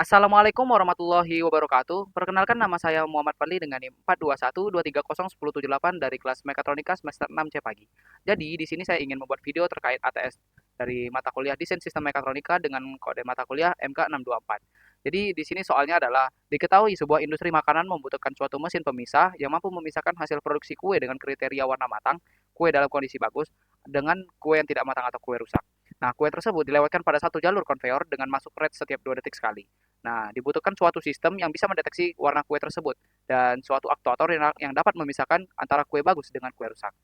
Assalamualaikum warahmatullahi wabarakatuh. Perkenalkan nama saya Muhammad Fadli dengan NIM 421230178 dari kelas Mekatronika semester 6 C pagi. Jadi di sini saya ingin membuat video terkait ATS dari mata kuliah Desain Sistem Mekatronika dengan kode mata kuliah MK624. Jadi di sini soalnya adalah diketahui sebuah industri makanan membutuhkan suatu mesin pemisah yang mampu memisahkan hasil produksi kue dengan kriteria warna matang, kue dalam kondisi bagus, dengan kue yang tidak matang atau kue rusak. Nah, kue tersebut dilewatkan pada satu jalur konveyor dengan masuk red setiap 2 detik sekali. Nah, dibutuhkan suatu sistem yang bisa mendeteksi warna kue tersebut dan suatu aktuator yang dapat memisahkan antara kue bagus dengan kue rusak.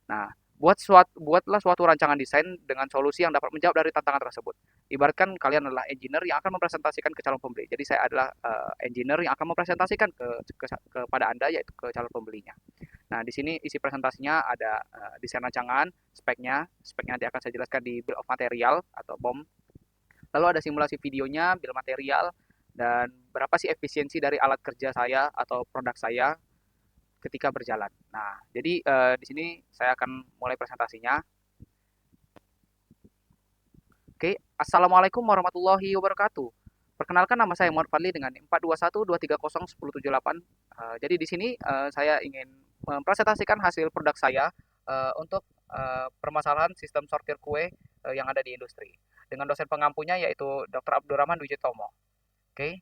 Nah, buatlah suatu rancangan desain dengan solusi yang dapat menjawab dari tantangan tersebut. Ibaratkan kalian adalah engineer yang akan mempresentasikan ke calon pembeli. Jadi saya adalah engineer yang akan mempresentasikan kepada Anda yaitu ke calon pembelinya. Nah, di sini isi presentasinya ada desain rancangan, speknya nanti akan saya jelaskan di bill of material atau BOM. Lalu ada simulasi videonya, bill material, dan berapa sih efisiensi dari alat kerja saya atau produk saya ketika berjalan. Nah, jadi di sini saya akan mulai presentasinya. Oke, Assalamualaikum warahmatullahi wabarakatuh. Perkenalkan nama saya Muhammad Fadli dengan 421230178. Jadi di sini saya ingin mempresentasikan hasil produk saya untuk permasalahan sistem sortir kue yang ada di industri. Dengan dosen pengampunya yaitu Dr. Abdurrahman Wijitomo. Oke.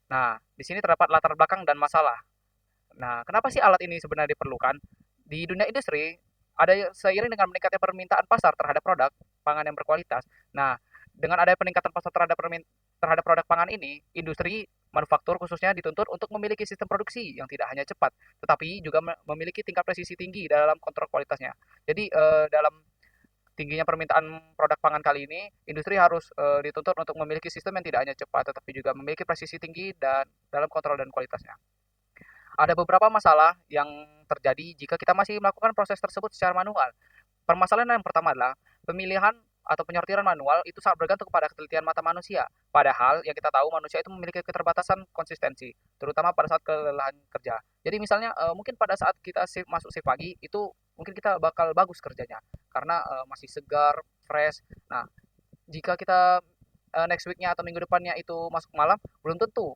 Nah, di sini terdapat latar belakang dan masalah. Nah, kenapa sih alat ini sebenarnya diperlukan? Di dunia industri, ada seiring dengan meningkatnya permintaan pasar terhadap produk pangan yang berkualitas. Nah, dengan adanya peningkatan pasar terhadap produk pangan ini, industri manufaktur khususnya dituntut untuk memiliki sistem produksi yang tidak hanya cepat, tetapi juga memiliki tingkat presisi tinggi dalam kontrol kualitasnya. Jadi, dalam tingginya permintaan produk pangan kali ini, industri harus dituntut untuk memiliki sistem yang tidak hanya cepat, tetapi juga memiliki presisi tinggi dan dalam kontrol dan kualitasnya. Ada beberapa masalah yang terjadi jika kita masih melakukan proses tersebut secara manual. Permasalahan yang pertama adalah pemilihan atau penyortiran manual itu sangat bergantung kepada ketelitian mata manusia. Padahal yang kita tahu manusia itu memiliki keterbatasan konsistensi, terutama pada saat kelelahan kerja. Jadi misalnya mungkin pada saat kita masuk shift pagi itu mungkin kita bakal bagus kerjanya karena masih segar, fresh. Nah, jika kita next week-nya atau minggu depannya itu masuk malam, belum tentu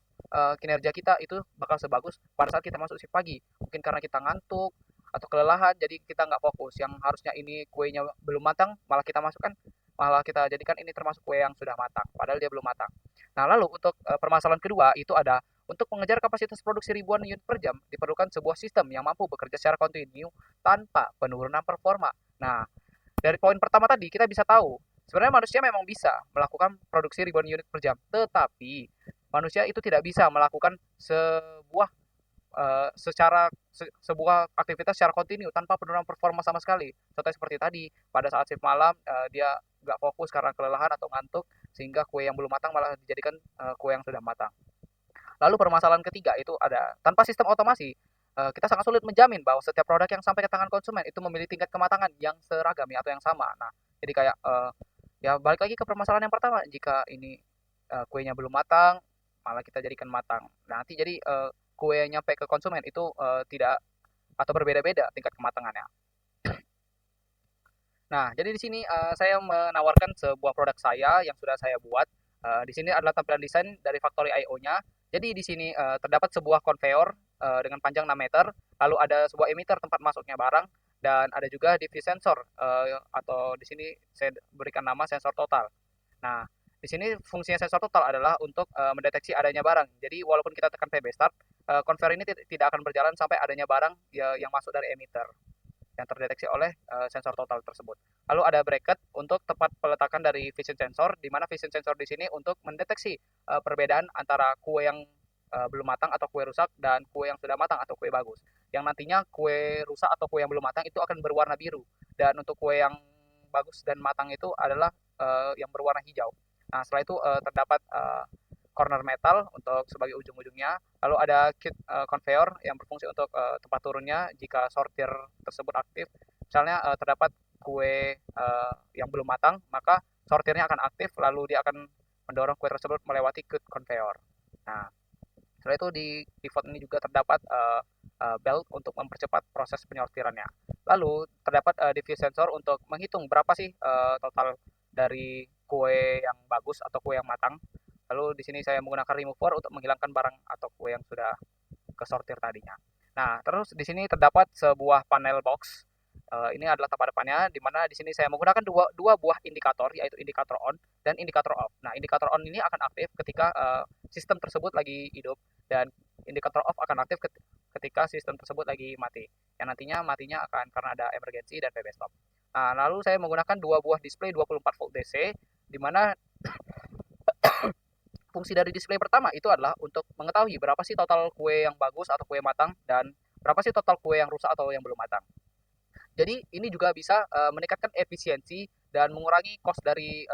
kinerja kita itu bakal sebagus pada saat kita masuk shift pagi. Mungkin karena kita ngantuk atau kelelahan, jadi kita nggak fokus. Yang harusnya ini kuenya belum matang, malah kita jadikan ini termasuk kue yang sudah matang, padahal dia belum matang. Nah, lalu untuk permasalahan kedua itu ada untuk mengejar kapasitas produksi ribuan unit per jam, diperlukan sebuah sistem yang mampu bekerja secara kontinu tanpa penurunan performa. Nah, dari poin pertama tadi kita bisa tahu sebenarnya manusia memang bisa melakukan produksi ribuan unit per jam, tetapi manusia itu tidak bisa melakukan sebuah sebuah aktivitas secara kontinu tanpa penurunan performa sama sekali. Contohnya seperti tadi, pada saat shift malam dia nggak fokus karena kelelahan atau ngantuk, sehingga kue yang belum matang malah dijadikan kue yang sudah matang. Lalu permasalahan ketiga itu ada tanpa sistem otomasi, kita sangat sulit menjamin bahwa setiap produk yang sampai ke tangan konsumen itu memiliki tingkat kematangan yang seragam ya atau yang sama. Nah, jadi kayak ya balik lagi ke permasalahan yang pertama, jika ini kuenya belum matang, malah kita jadikan matang. Nah, nanti jadi kue yang nyampe ke konsumen itu tidak atau berbeda-beda tingkat kematangannya. Nah, jadi di sini saya menawarkan sebuah produk saya yang sudah saya buat. Di sini adalah tampilan desain dari Factory IO-nya. Jadi di sini terdapat sebuah konveyor dengan panjang 6 meter, lalu ada sebuah emitter tempat masuknya barang, dan ada juga diffuse sensor atau di sini saya berikan nama sensor total. Nah, di sini fungsinya sensor total adalah untuk mendeteksi adanya barang. Jadi walaupun kita tekan PB start, konveyor ini tidak akan berjalan sampai adanya barang ya, yang masuk dari emitter yang terdeteksi oleh sensor total tersebut. Lalu ada bracket untuk tempat peletakan dari vision sensor, di mana vision sensor di sini untuk mendeteksi perbedaan antara kue yang belum matang atau kue rusak dan kue yang sudah matang atau kue bagus. Yang nantinya kue rusak atau kue yang belum matang itu akan berwarna biru, dan untuk kue yang bagus dan matang itu adalah yang berwarna hijau. Nah, setelah itu terdapat corner metal untuk sebagai ujung-ujungnya. Lalu ada kit conveyor yang berfungsi untuk tempat turunnya jika sortir tersebut aktif. Misalnya terdapat kue yang belum matang, maka sortirnya akan aktif, lalu dia akan mendorong kue tersebut melewati kit conveyor. Nah, setelah itu di pivot ini juga terdapat belt untuk mempercepat proses penyortirannya. Lalu terdapat diffuse sensor untuk menghitung berapa sih total dari kue yang bagus atau kue yang matang. Lalu di sini saya menggunakan remover untuk menghilangkan barang atau kue yang sudah kesortir tadinya. Nah, terus di sini terdapat sebuah panel box. Ini adalah tempat depannya, di mana di sini saya menggunakan dua buah indikator, yaitu indikator on dan indikator off. Nah, indikator on ini akan aktif ketika sistem tersebut lagi hidup, dan indikator off akan aktif ketika sistem tersebut lagi mati. Yang nantinya matinya akan karena ada emergency dan PB stop. Nah, lalu saya menggunakan dua buah display 24 volt DC, di mana fungsi dari display pertama itu adalah untuk mengetahui berapa sih total kue yang bagus atau kue matang, dan berapa sih total kue yang rusak atau yang belum matang. Jadi ini juga bisa meningkatkan efisiensi dan mengurangi cost dari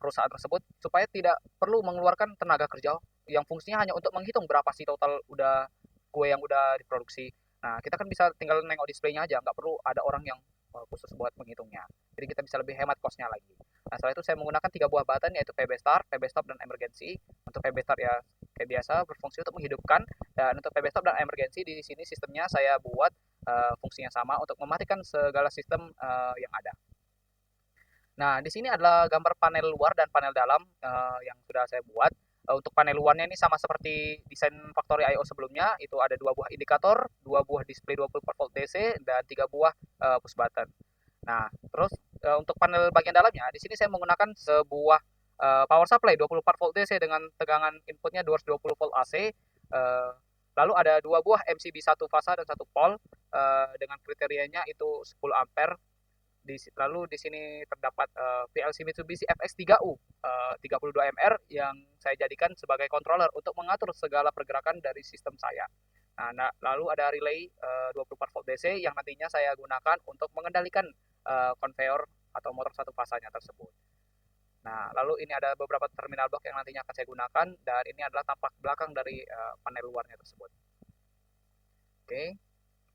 perusahaan tersebut, supaya tidak perlu mengeluarkan tenaga kerja yang fungsinya hanya untuk menghitung berapa sih total kue yang udah diproduksi. Nah, kita kan bisa tinggal nengok displaynya aja, nggak perlu ada orang yang khusus buat menghitungnya. Jadi kita bisa lebih hemat costnya lagi. Nah, setelah itu saya menggunakan 3 buah button, yaitu PB Start, PB Stop, dan Emergency. Untuk PB Start ya kayak biasa berfungsi untuk menghidupkan, dan untuk PB Stop dan Emergency di sini sistemnya saya buat fungsinya sama untuk mematikan segala sistem yang ada. Nah, di sini adalah gambar panel luar dan panel dalam yang sudah saya buat. Untuk panel luarnya ini sama seperti desain Factory I/O sebelumnya, itu ada 2 buah indikator, 2 buah display 24 volt DC, dan 3 buah push button. Nah, terus untuk panel bagian dalamnya, di sini saya menggunakan sebuah power supply 24 volt DC dengan tegangan inputnya 220 volt AC. Lalu ada 2 buah MCB satu fasa dan satu pol dengan kriterianya itu 10 ampere. Lalu di sini terdapat PLC Mitsubishi FX3U 32 mR yang saya jadikan sebagai controller untuk mengatur segala pergerakan dari sistem saya. Nah, lalu ada relay 24 volt DC yang nantinya saya gunakan untuk mengendalikan conveyor atau motor satu fasanya tersebut. Nah, lalu ini ada beberapa terminal block yang nantinya akan saya gunakan, dan ini adalah tampak belakang dari panel luarnya tersebut. Oke.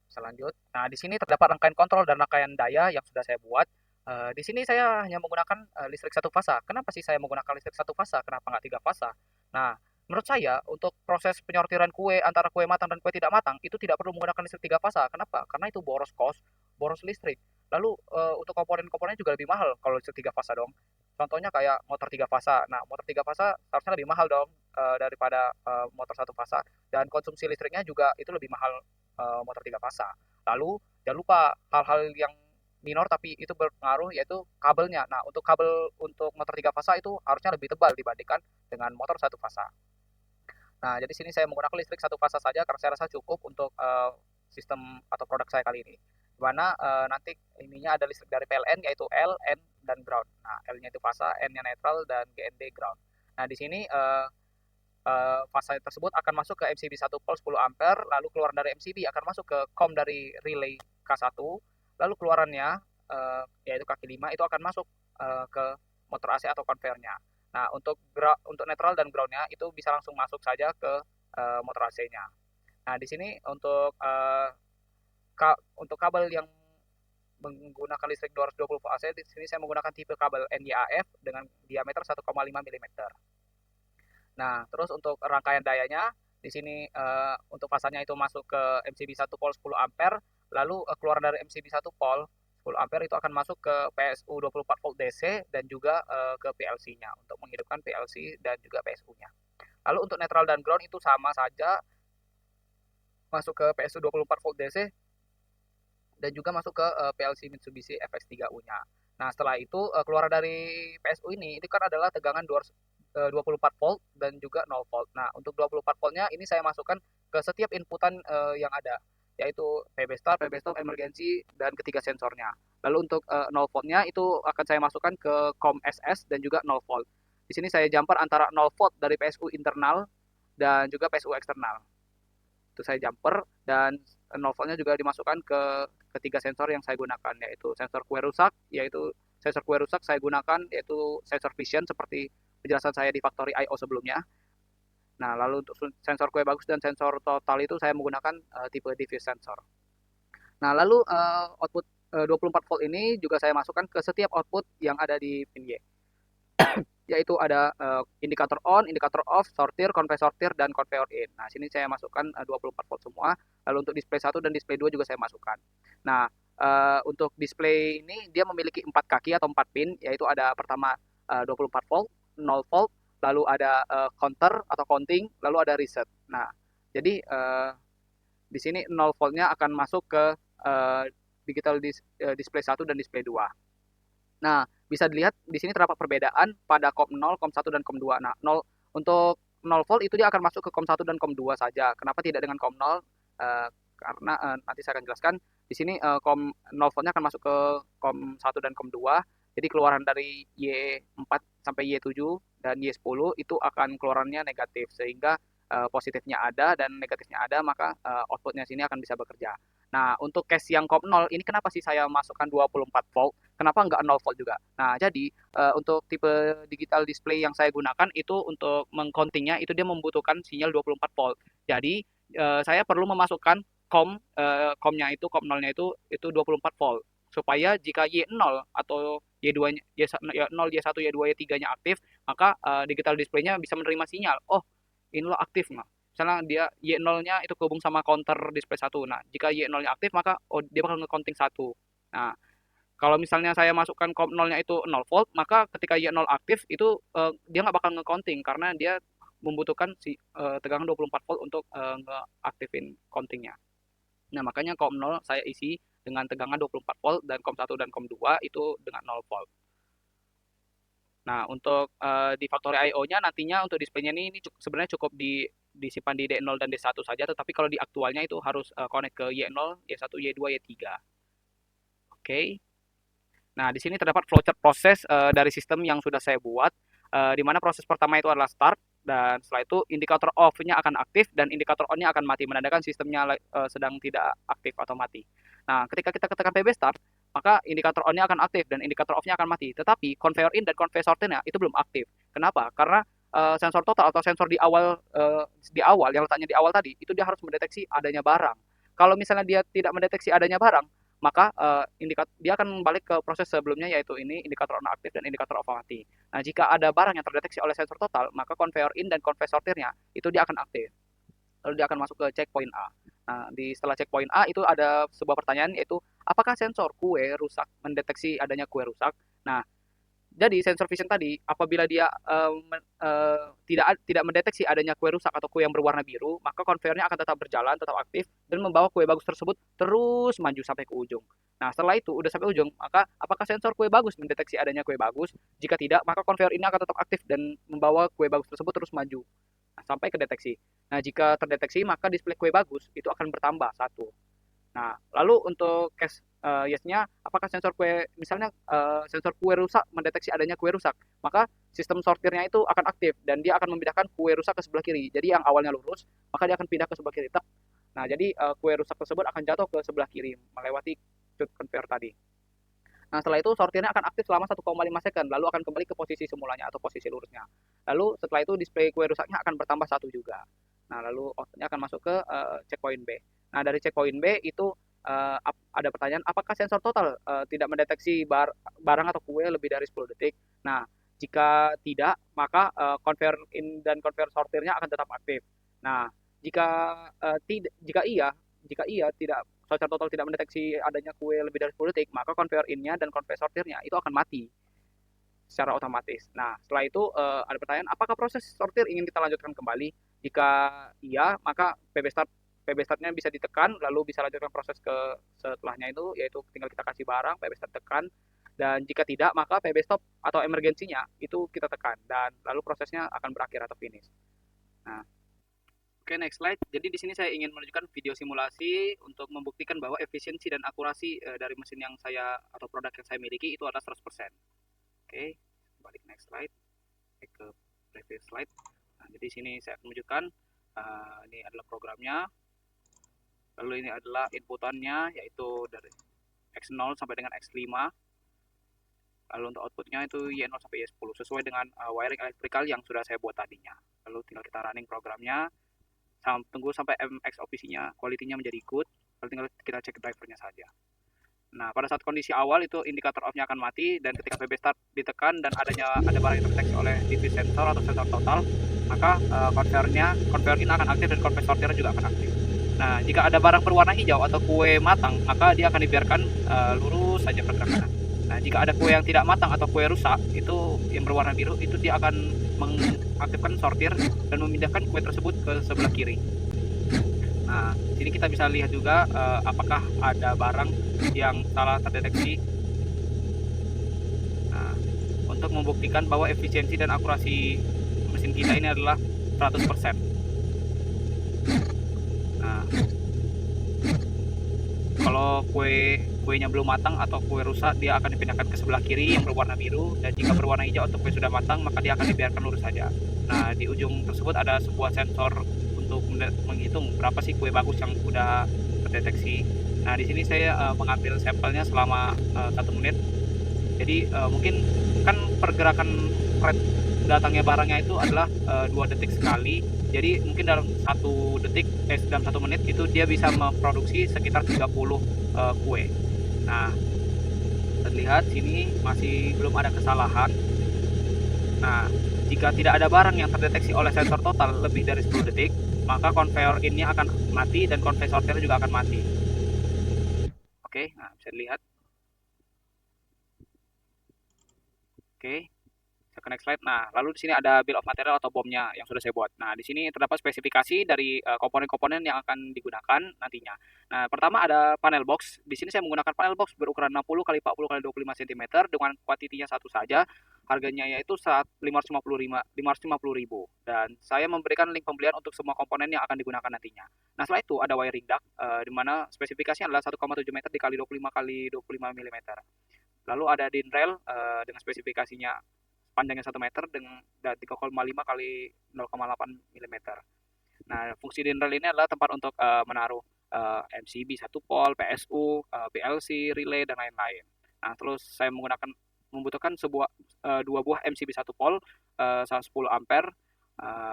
Selanjut, nah di sini terdapat rangkaian kontrol dan rangkaian daya yang sudah saya buat. Di sini saya hanya menggunakan listrik satu fasa. Kenapa sih saya menggunakan listrik satu fasa? Kenapa nggak 3 fasa? Nah, menurut saya untuk proses penyortiran kue antara kue matang dan kue tidak matang itu tidak perlu menggunakan listrik 3 fasa. Kenapa? Karena itu boros kos, boros listrik. Lalu untuk komponen-komponennya juga lebih mahal kalau listrik 3 fasa dong. Contohnya kayak motor 3 fasa. Nah, motor 3 fasa harusnya lebih mahal dong daripada motor satu fasa. Dan konsumsi listriknya juga itu lebih mahal motor 3 fasa. Lalu jangan lupa hal-hal yang minor tapi itu berpengaruh, yaitu kabelnya. Nah, untuk kabel untuk motor 3 fasa itu harusnya lebih tebal dibandingkan dengan motor satu fasa. Nah, jadi sini saya menggunakan listrik satu fasa saja karena saya rasa cukup untuk sistem atau produk saya kali ini. Di mana nanti ininya ada listrik dari PLN, yaitu L, N, dan ground. Nah, L-nya itu fasa, N-nya netral, dan GND ground. Nah, di sini fasa tersebut akan masuk ke MCB 1 volt 10 ampere, lalu keluaran dari MCB akan masuk ke COM dari relay K1, lalu keluarannya yaitu kaki 5 itu akan masuk ke motor AC atau konveyornya. Nah, untuk netral dan groundnya itu bisa langsung masuk saja ke motor AC-nya. Nah, di sini untuk kabel yang menggunakan listrik 220 volt AC, di sini saya menggunakan tipe kabel NYAF dengan diameter 1,5 mm. Nah, terus untuk rangkaian dayanya, di sini untuk fasanya itu masuk ke MCB 1 pol 10 ampere, lalu keluar dari MCB 1 pol 10 ampere itu akan masuk ke PSU 24 volt DC dan juga ke PLC-nya untuk menghidupkan PLC dan juga PSU-nya. Lalu untuk netral dan ground itu sama saja, masuk ke PSU 24 volt DC dan juga masuk ke PLC Mitsubishi FX3U-nya. Nah, setelah itu keluar dari PSU ini itu kan adalah tegangan 24 volt dan juga 0 volt. Nah, untuk 24 voltnya ini saya masukkan ke setiap inputan yang ada, yaitu PB start, PB stop, emergency, dan ketiga sensornya. Lalu untuk 0 voltnya itu akan saya masukkan ke COM SS dan juga 0 volt. Di sini saya jumper antara 0 volt dari PSU internal dan juga PSU eksternal. Itu saya jumper, dan 0 voltnya juga dimasukkan ke ketiga sensor yang saya gunakan, yaitu sensor kue rusak, saya gunakan yaitu sensor vision seperti penjelasan saya di Factory I/O sebelumnya. Nah, lalu untuk sensor kue bagus dan sensor total itu saya menggunakan tipe diffuse sensor. Nah, lalu output 24 volt ini juga saya masukkan ke setiap output yang ada di pin Y, yaitu ada indikator on, indikator off, sortir, convey sortir, dan conveyor in. Nah, sini saya masukkan 24 volt semua. Lalu untuk display 1 dan display 2 juga saya masukkan. Nah, untuk display ini dia memiliki 4 kaki atau 4 pin, yaitu ada pertama 24 volt, 0 volt, lalu ada counter atau counting, lalu ada reset. Nah, jadi di sini 0 voltnya akan masuk ke digital display 1 dan display 2. Nah, bisa dilihat di sini terdapat perbedaan pada COM 0, COM 1 dan COM 2. Nah, 0 untuk 0 volt itu dia akan masuk ke COM 1 dan COM 2 saja. Kenapa tidak dengan COM 0? Karena nanti saya akan jelaskan. Di sini COM 0 voltnya akan masuk ke COM 1 dan COM 2. Jadi keluaran dari Y4 sampai Y7 dan Y10 itu akan keluarannya negatif, sehingga positifnya ada dan negatifnya ada, maka outputnya sini akan bisa bekerja. Nah, untuk case yang COM 0 ini kenapa sih saya masukkan 24 volt? Kenapa nggak 0 volt juga? Nah, jadi untuk tipe digital display yang saya gunakan itu untuk mengcountingnya itu dia membutuhkan sinyal 24 volt. Jadi saya perlu memasukkan COM-nya itu, COM 0-nya itu 24 volt. Supaya jika Y0 atau Y2-nya, Y0, Y1, Y2, Y3-nya aktif, maka digital display-nya bisa menerima sinyal. Oh, ini lo aktif. Nah, misalnya dia Y0-nya itu kehubung sama counter display 1. Nah, jika Y0-nya aktif, maka dia bakal nge-counting 1. Nah, kalau misalnya saya masukkan COM 0-nya itu 0 volt, maka ketika Y0 aktif itu dia nggak bakal nge-counting karena dia membutuhkan tegangan 24 volt untuk nge-aktifin countingnya. Nah, makanya COM 0 saya isi dengan tegangan 24 volt dan COM 1 dan COM 2 itu dengan 0 volt. Nah, untuk di factory I/O-nya nantinya untuk displaynya ini sebenarnya cukup disimpan di D0 dan D1 saja, tetapi kalau di aktualnya itu harus connect ke Y0, Y1, Y2, Y3. Oke. Nah, di sini terdapat flowchart proses dari sistem yang sudah saya buat, di mana proses pertama itu adalah start, dan setelah itu indikator off-nya akan aktif dan indikator on-nya akan mati, menandakan sistemnya sedang tidak aktif atau mati. Nah, ketika kita tekan PB start, maka indikator on-nya akan aktif dan indikator off-nya akan mati. Tetapi conveyor in dan conveyor sortir-nya itu belum aktif. Kenapa? Karena sensor total atau sensor di awal yang letaknya di awal tadi itu dia harus mendeteksi adanya barang. Kalau misalnya dia tidak mendeteksi adanya barang, maka dia akan balik ke proses sebelumnya, yaitu ini indikator on aktif dan indikator off mati. Nah, jika ada barang yang terdeteksi oleh sensor total, maka conveyor in dan conveyor sortirnya itu dia akan aktif. Lalu dia akan masuk ke checkpoint A. Nah, setelah checkpoint A itu ada sebuah pertanyaan, yaitu apakah sensor kue rusak, mendeteksi adanya kue rusak. Nah, jadi sensor vision tadi apabila dia tidak mendeteksi adanya kue rusak atau kue yang berwarna biru, maka konveyornya akan tetap berjalan, tetap aktif dan membawa kue bagus tersebut terus maju sampai ke ujung. Nah, setelah itu udah sampai ujung, maka apakah sensor kue bagus mendeteksi adanya kue bagus? Jika tidak, maka konveyor ini akan tetap aktif dan membawa kue bagus tersebut terus maju sampai ke deteksi. Nah, jika terdeteksi, maka display kue bagus itu akan bertambah 1. Nah, lalu untuk case yes-nya, apakah sensor kue, misalnya sensor kue rusak mendeteksi adanya kue rusak, maka sistem sortirnya itu akan aktif dan dia akan memindahkan kue rusak ke sebelah kiri. Jadi yang awalnya lurus, maka dia akan pindah ke sebelah kiri. Nah, jadi kue rusak tersebut akan jatuh ke sebelah kiri melewati chute conveyor tadi. Nah, setelah itu sortirnya akan aktif selama 1,5 second, lalu akan kembali ke posisi semulanya atau posisi lurusnya. Lalu setelah itu display kue rusaknya akan bertambah 1 juga. Nah, lalu outputnya akan masuk ke checkpoint B. Nah, dari checkpoint B itu ada pertanyaan, apakah sensor total tidak mendeteksi barang atau kue lebih dari 10 detik? Nah, jika tidak, maka conveyor in dan conveyor sortirnya akan tetap aktif. Nah, jika iya tidak, sensor total tidak mendeteksi adanya kue lebih dari 10 detik, maka conveyor in-nya dan conveyor sortirnya itu akan mati secara otomatis. Nah, setelah itu ada pertanyaan, apakah proses sortir ingin kita lanjutkan kembali? Jika iya, maka PB start-nya bisa ditekan, lalu bisa lanjutkan proses ke setelahnya itu, yaitu tinggal kita kasih barang, PB start tekan, dan jika tidak, maka PB stop atau emergensinya itu kita tekan, dan lalu prosesnya akan berakhir atau finish. Nah, oke, next slide. Jadi di sini saya ingin menunjukkan video simulasi untuk membuktikan bahwa efisiensi dan akurasi dari mesin yang saya atau produk yang saya miliki itu adalah 100%. Oke, balik next slide. Ke previous slide. Nah, jadi sini saya akan menunjukkan ini adalah programnya. Lalu ini adalah inputannya, yaitu dari X0 sampai dengan X5. Lalu untuk outputnya itu Y0 sampai Y10 sesuai dengan wiring elektrikal yang sudah saya buat tadinya. Lalu tinggal kita running programnya, tunggu sampai MXOPC-nya, quality-nya menjadi good. Lalu tinggal kita cek drivernya saja. Nah, pada saat kondisi awal itu indikator off-nya akan mati, dan ketika PB start ditekan dan ada barang yang terdeteksi oleh DV sensor atau sensor total, maka conveyor in akan aktif dan conveyor sortir juga akan aktif. Nah, jika ada barang berwarna hijau atau kue matang, maka dia akan dibiarkan lurus saja pergerakannya. Nah, jika ada kue yang tidak matang atau kue rusak, itu yang berwarna biru, itu dia akan mengaktifkan sortir dan memindahkan kue tersebut ke sebelah kiri. Nah, sini kita bisa lihat juga apakah ada barang yang salah terdeteksi. Nah, untuk membuktikan bahwa efisiensi dan akurasi mesin kita ini adalah 100%. Nah, kalau kuenya belum matang atau kue rusak, dia akan dipindahkan ke sebelah kiri yang berwarna biru, dan jika berwarna hijau atau kue sudah matang, maka dia akan dibiarkan lurus saja. Nah, di ujung tersebut ada sebuah sensor untuk menghitung berapa sih kue bagus yang sudah terdeteksi. Nah, di sini saya mengambil sampelnya selama 1 menit. Jadi mungkin kan pergerakan rate datangnya barangnya itu adalah 2 detik sekali. Jadi mungkin dalam 1 menit itu dia bisa memproduksi sekitar 30 kue. Nah, terlihat sini masih belum ada kesalahan. Nah, jika tidak ada barang yang terdeteksi oleh sensor total lebih dari 10 detik, maka konveyor ini akan mati dan konveyor sortir juga akan mati. Oke, nah bisa dilihat. Oke. Ke next slide. Nah, lalu di sini ada bill of material atau BOM-nya yang sudah saya buat. Nah, di sini terdapat spesifikasi dari komponen-komponen yang akan digunakan nantinya. Nah, pertama ada panel box. Di sini saya menggunakan panel box berukuran 60 x 40 x 25 cm dengan kuantitinya satu saja. Harganya yaitu 550.000 dan saya memberikan link pembelian untuk semua komponen yang akan digunakan nantinya. Nah, setelah itu ada wiring duct di mana spesifikasinya adalah 1,7 meter dikali 25 x 25 mm. Lalu ada DIN rail dengan spesifikasinya panjangnya 1 meter dengan 3,5 kali 0,8 mm. Nah, fungsi DIN rail ini adalah tempat untuk menaruh MCB 1 pol, PSU, PLC, relay, dan lain-lain. Nah, terus saya membutuhkan dua buah MCB 1 pol 10 ampere.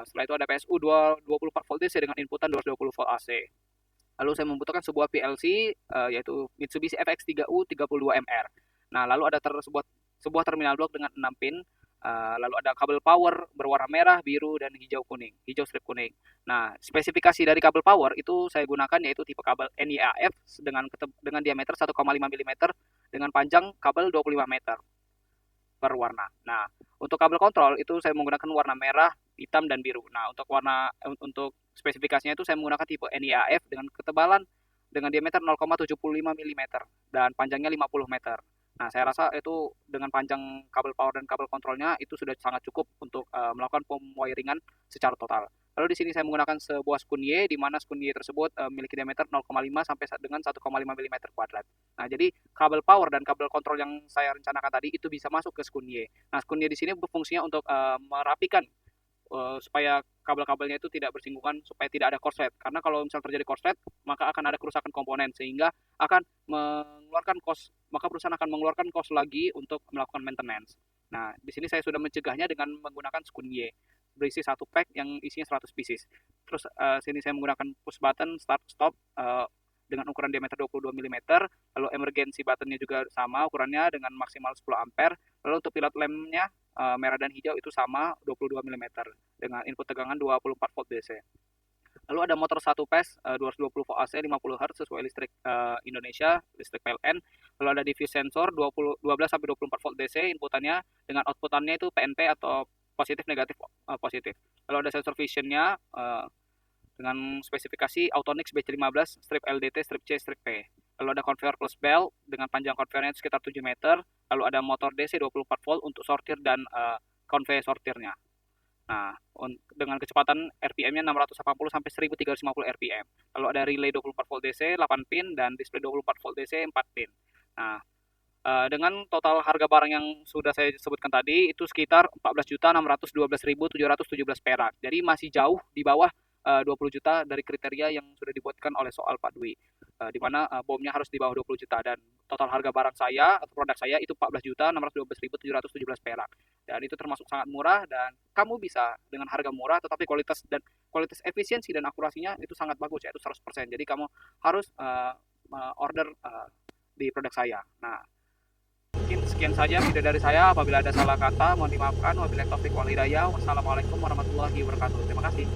Setelah itu ada PSU 24 volt DC dengan inputan 220 volt AC. Lalu saya membutuhkan sebuah PLC yaitu Mitsubishi FX3U 32 MR. Nah, lalu ada sebuah terminal blok dengan 6 pin. Lalu ada kabel power berwarna merah, biru, dan hijau strip kuning. Nah, spesifikasi dari kabel power itu saya gunakan yaitu tipe kabel NIAF dengan diameter 1,5 mm dengan panjang kabel 25 meter per warna. Nah, untuk kabel kontrol itu saya menggunakan warna merah, hitam, dan biru. Nah, untuk spesifikasinya itu saya menggunakan tipe NIAF dengan ketebalan dengan diameter 0,75 mm dan panjangnya 50 meter. Nah, saya rasa itu dengan panjang kabel power dan kabel kontrolnya itu sudah sangat cukup untuk melakukan pemwiringan secara total. Lalu di sini saya menggunakan sebuah skunye, di mana skunye tersebut memiliki diameter 0,5 sampai dengan 1,5 mm kuadrat. Nah, jadi kabel power dan kabel kontrol yang saya rencanakan tadi itu bisa masuk ke skunye. Nah, skunye di sini berfungsinya untuk merapikan supaya kabel-kabelnya itu tidak bersinggungan, supaya tidak ada korslet. Karena kalau misal terjadi korslet, maka akan ada kerusakan komponen sehingga akan mengeluarkan perusahaan akan mengeluarkan kos lagi untuk melakukan maintenance. Nah, di sini saya sudah mencegahnya dengan menggunakan skunye berisi satu pack yang isinya 100 pieces. Terus sini saya menggunakan push button start stop dengan ukuran diameter 22 mm. Lalu emergency buttonnya juga sama ukurannya dengan maksimal 10 ampere. Lalu untuk pilot lampnya merah dan hijau itu sama 22 mm dengan input tegangan 24 volt DC. Lalu ada motor 1 phase 220 volt AC 50 Hz sesuai listrik Indonesia, listrik PLN. Lalu ada diffuse sensor 12 sampai 24 volt DC inputannya dengan outputannya itu PNP atau positif negatif positif. Lalu ada sensor visionnya dengan spesifikasi Autonix B15 strip LDT strip C strip P. Lalu ada conveyor plus belt dengan panjang conveyornya sekitar 7 meter. Lalu ada motor DC 24 volt untuk sortir dan conveyor sortirnya. Nah, dengan kecepatan RPM-nya 680 sampai 1350 RPM. Lalu ada relay 24 volt DC 8 pin dan display 24 volt DC 4 pin. Nah, dengan total harga barang yang sudah saya sebutkan tadi itu sekitar 14.612.717 perak. Jadi masih jauh di bawah 20 juta dari kriteria yang sudah dibuatkan oleh soal Pak Dwi, di mana BOM-nya harus di bawah 20 juta dan total harga barang saya atau produk saya itu 14.612.717 perak. Dan itu termasuk sangat murah dan kamu bisa dengan harga murah tetapi kualitas efisiensi dan akurasinya itu sangat bagus yaitu 100%. Jadi kamu harus order di produk saya. Nah, mungkin sekian saja video dari saya. Apabila ada salah kata mohon dimaafkan. Wabillahi taufiq wal hidayah. Wassalamualaikum warahmatullahi wabarakatuh. Terima kasih.